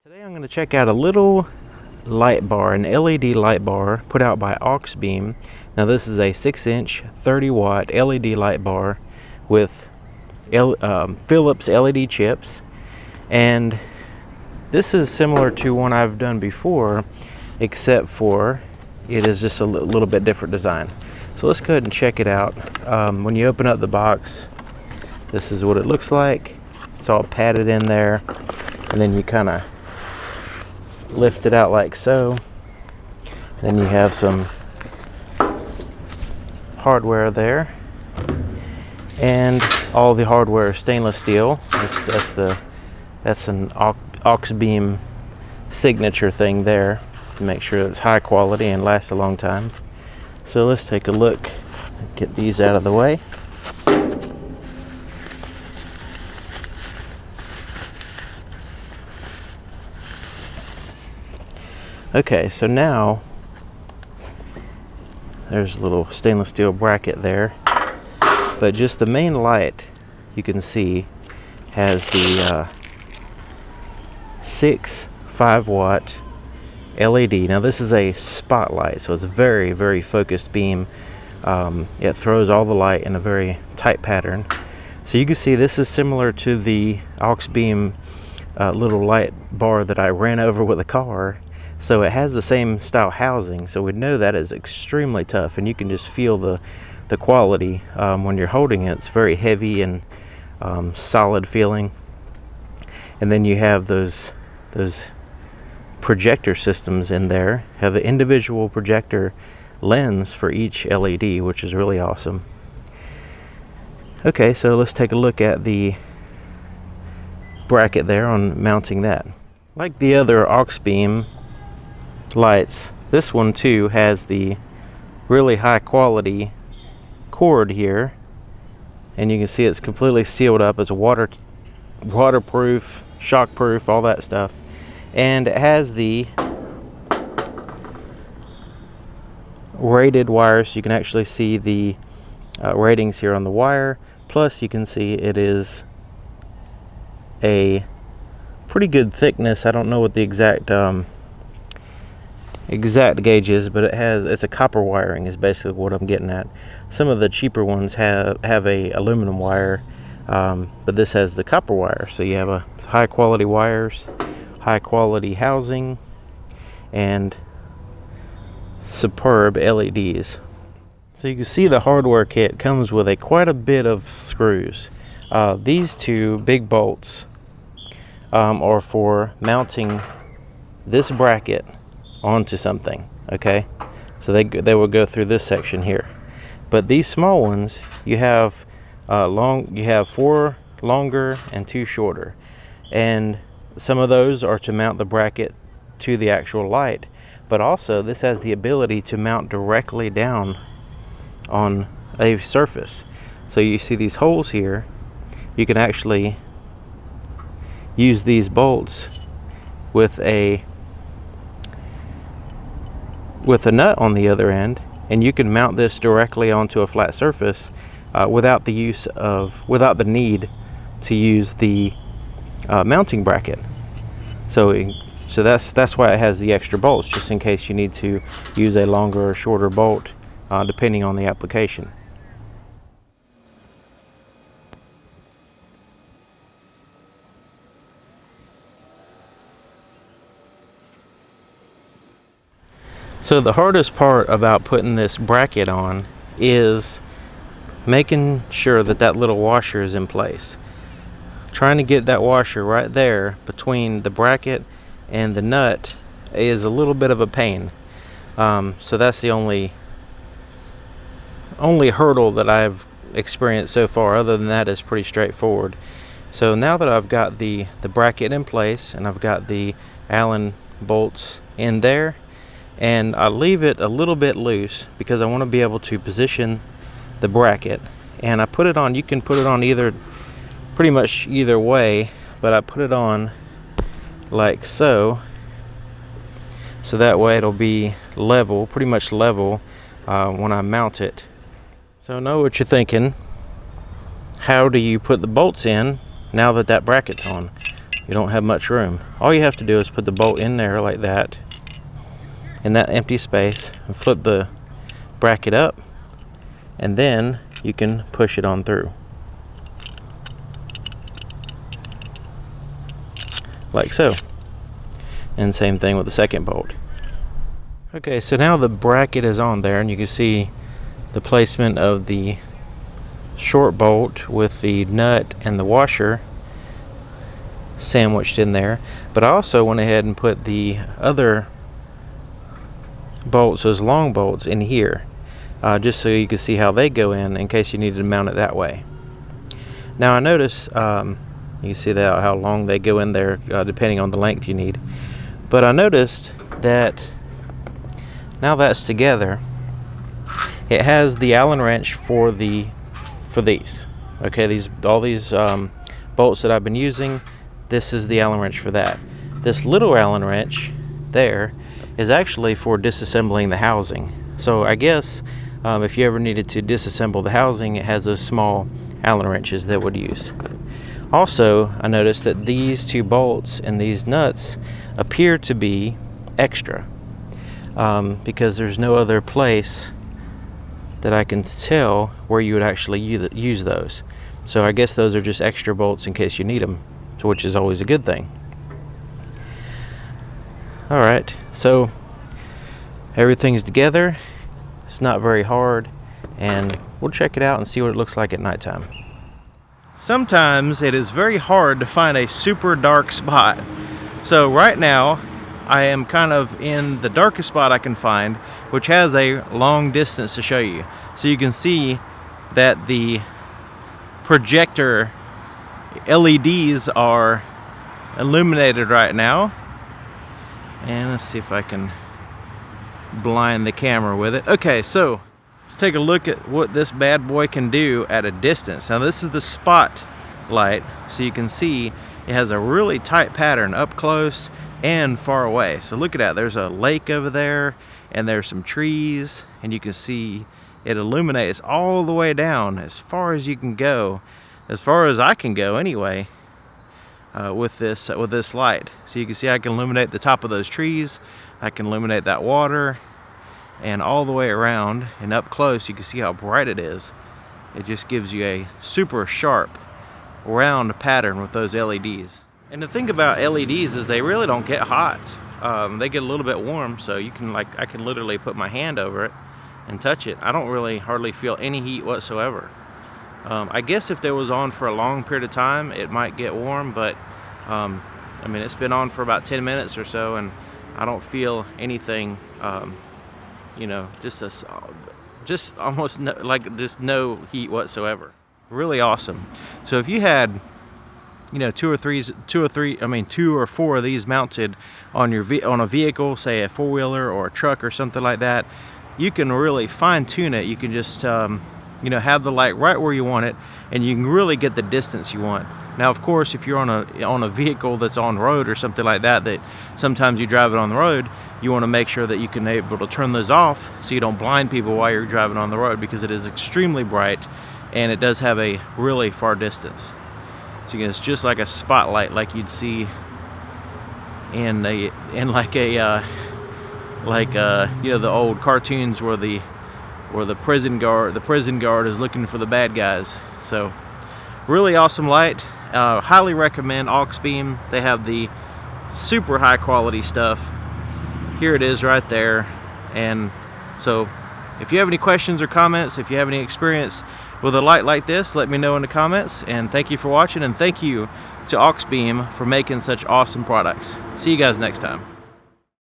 Today I'm going to check out a little light bar, an LED light bar put out by Auxbeam. Now this is a 6-inch 30-watt LED light bar with Philips LED chips, and this is similar to one I've done before, except for it is just a little bit different design. So let's go ahead and check it out. When you open up the box, this is what it looks like. It's all padded in there, and then you kind of lift it out like so. Then you have some hardware there, and all the hardware is stainless steel. That's an Auxbeam signature thing there to make sure it's high quality and lasts a long time. So let's take a look, get these out of the way. Okay, so now there's a little stainless steel bracket there, but just the main light, you can see, has the 6 5-watt LED. Now this is a spotlight, so it's a very, very focused beam. It throws all the light in a very tight pattern. So you can see this is similar to the Auxbeam little light bar that I ran over with a car. So it has the same style housing, so we know that is extremely tough, and you can just feel the quality when you're holding it. It's very heavy and solid feeling. And then you have those projector systems in there, have an individual projector lens for each LED, which is really awesome. Okay, so let's take a look at the bracket there on mounting that. Like the other Auxbeam lights, this one too has the really high quality cord here, and you can see it's completely sealed up. It's waterproof, shockproof, all that stuff, and it has the rated wires. So you can actually see the ratings here on the wire, plus you can see it is a pretty good thickness. I don't know what the exact gauge is, but it's a copper wiring is basically what I'm getting at. Some of the cheaper ones have a aluminum wire, but this has the copper wire. So you have a high quality wires, high quality housing, and superb LEDs. So you can see the hardware kit comes with quite a bit of screws. These two big bolts are for mounting this bracket onto something. Okay, so they will go through this section here, but these small ones, you have 4 longer and 2 shorter, and some of those are to mount the bracket to the actual light, but also this has the ability to mount directly down on a surface. So you see these holes here, you can actually use these bolts with a nut on the other end, and you can mount this directly onto a flat surface without the need to use the mounting bracket. So that's why it has the extra bolts, just in case you need to use a longer or shorter bolt depending on the application. So the hardest part about putting this bracket on is making sure that little washer is in place. Trying to get that washer right there between the bracket and the nut is a little bit of a pain. So that's the only hurdle that I've experienced so far. Other than that, it's pretty straightforward. So now that I've got the bracket in place, and I've got the Allen bolts in there, and I leave it a little bit loose because I want to be able to position the bracket, and I put it on, you can put it on pretty much either way, but I put it on like so that way it'll be level, pretty much level when I mount it. So I know what you're thinking, how do you put the bolts in now that bracket's on? you don't have much room. All you have to do is put the bolt in there like that, in that empty space, and flip the bracket up, and then you can push it on through. Like so. And same thing with the second bolt. Okay, so now the bracket is on there, and you can see the placement of the short bolt with the nut and the washer sandwiched in there. But I also went ahead and put the other bolts, those long bolts, in here, just so you can see how they go in case you needed to mount it that way. Now I notice you can see that how long they go in there depending on the length you need. But I noticed that now that's together, it has the Allen wrench for these. Okay, all these bolts that I've been using, this is the Allen wrench for that. This little Allen wrench there is actually for disassembling the housing. So I guess if you ever needed to disassemble the housing, it has those small Allen wrenches that would use. Also, I noticed that these two bolts and these nuts appear to be extra because there's no other place that I can tell where you would actually use those. So I guess those are just extra bolts in case you need them, which is always a good thing. Alright, so everything's together. It's not very hard, and we'll check it out and see what it looks like at nighttime. Sometimes it is very hard to find a super dark spot. So right now I am kind of in the darkest spot I can find, which has a long distance to show you. So you can see that the projector LEDs are illuminated right now. And let's see if I can blind the camera with it. Okay, so let's take a look at what this bad boy can do at a distance. Now this is the spot light, so you can see it has a really tight pattern up close and far away. So look at that, there's a lake over there and there's some trees, and you can see it illuminates all the way down as far as you can go, as far as I can go anyway, with this light. So you can see I can illuminate the top of those trees, I can illuminate that water, and all the way around and up close you can see how bright it is. It just gives you a super sharp round pattern with those LEDs. And the thing about LEDs is they really don't get hot. They get a little bit warm, so you can I can literally put my hand over it and touch it. I don't really hardly feel any heat whatsoever. I guess if it was on for a long period of time it might get warm, but I mean, it's been on for about 10 minutes or so and I don't feel anything, you know, just almost just no heat whatsoever. Really awesome. So if you had, you know, two or four of these mounted on a vehicle, say a four-wheeler or a truck or something like that, you can really fine-tune it. You can just you know, have the light right where you want it, and you can really get the distance you want. Now of course, if you're on a vehicle that's on road or something like that, that sometimes you drive it on the road, you want to make sure that you can be able to turn those off so you don't blind people while you're driving on the road, because it is extremely bright and it does have a really far distance. So again, it's just like a spotlight, like you'd see in you know, the old cartoons where the prison guard is looking for the bad guys. So really awesome light. Highly recommend Auxbeam. They have the super high quality stuff. Here it is right there. And so if you have any questions or comments, if you have any experience with a light like this, let me know in the comments. And thank you for watching, and thank you to Auxbeam for making such awesome products. See you guys next time.